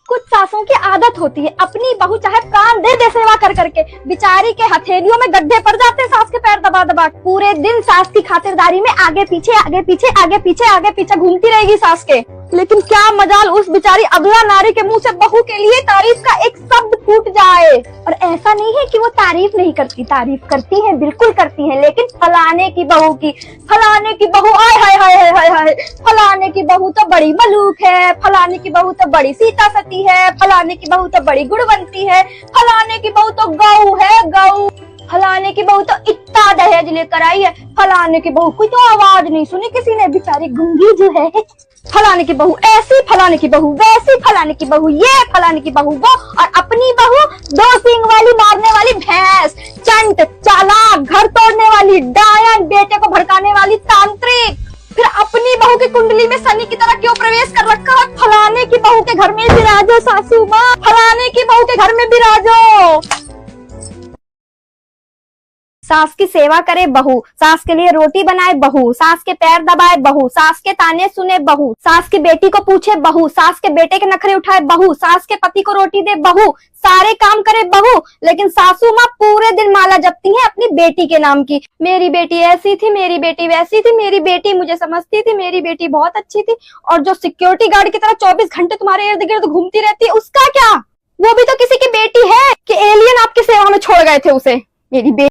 कुछ सासों की आदत होती है, अपनी बहू चाहे प्राण दे दे सेवा कर करके, बेचारी के हथेलियों में गड्ढे पड़ जाते हैं सास के पैर दबा दबा। पूरे दिन सास की खातिरदारी में आगे पीछे आगे पीछे आगे पीछे आगे पीछे घूमती रहेगी सास के। लेकिन क्या मजाल उस बेचारी अबला नारी के मुंह से बहू के लिए तारीफ का एक शब्द फूट जाए। और ऐसा नहीं है कि वो तारीफ नहीं करती, तारीफ करती है, बिल्कुल करती है, लेकिन फलाने की बहू की, फलाने की बहू, आय हाय हाय हाय हाय हाय, फलाने की बहू तो बड़ी मलूक है, फलाने की बहू तो बड़ी सीता सती है, फलाने की बहू तो बड़ी गुणवंती है, फलाने की बहू तो गऊ है गऊ, फलाने की बहू तो इतना दहेज लेकर आई है, फलाने की बहू कोई तो आवाज नहीं सुनी किसी ने, बेचारी गूंगी जो है, फलाने की बहू ऐसी, फलाने की बहू वैसी, फलाने की बहू ये, फलाने की बहू वो, और अपनी बहू दो सींग वाली मारने वाली भैंस, चंट, चालाक, घर तोड़ने वाली डायन, बेटे को भड़काने वाली तांत्रिक। फिर अपनी बहू की कुंडली में शनि की तरह क्यों प्रवेश कर रखा है? फलाने की बहू के घर में बिराजो सासू माँ, फलाने की बहू के घर में बिराजो। सास की सेवा करे बहू, सास के लिए रोटी बनाए बहू, सास के पैर दबाए बहू, सास के ताने सुने बहू, सास की बेटी को पूछे बहू, सास के बेटे के नखरे उठाए बहू, सास के पति को रोटी दे बहू, सारे काम करे बहू। लेकिन सासू माँ पूरे दिन माला जपती हैं अपनी बेटी के नाम की, मेरी बेटी ऐसी थी, मेरी बेटी वैसी थी, मेरी बेटी मुझे समझती थी, मेरी बेटी बहुत अच्छी थी। और जो सिक्योरिटी गार्ड की तरह 24 घंटे तुम्हारे इर्द गिर्द घूमती रहती है, उसका क्या? वो भी तो किसी की बेटी है कि एलियन आपकी सेवा में छोड़ गए थे उसे। मेरी बेटी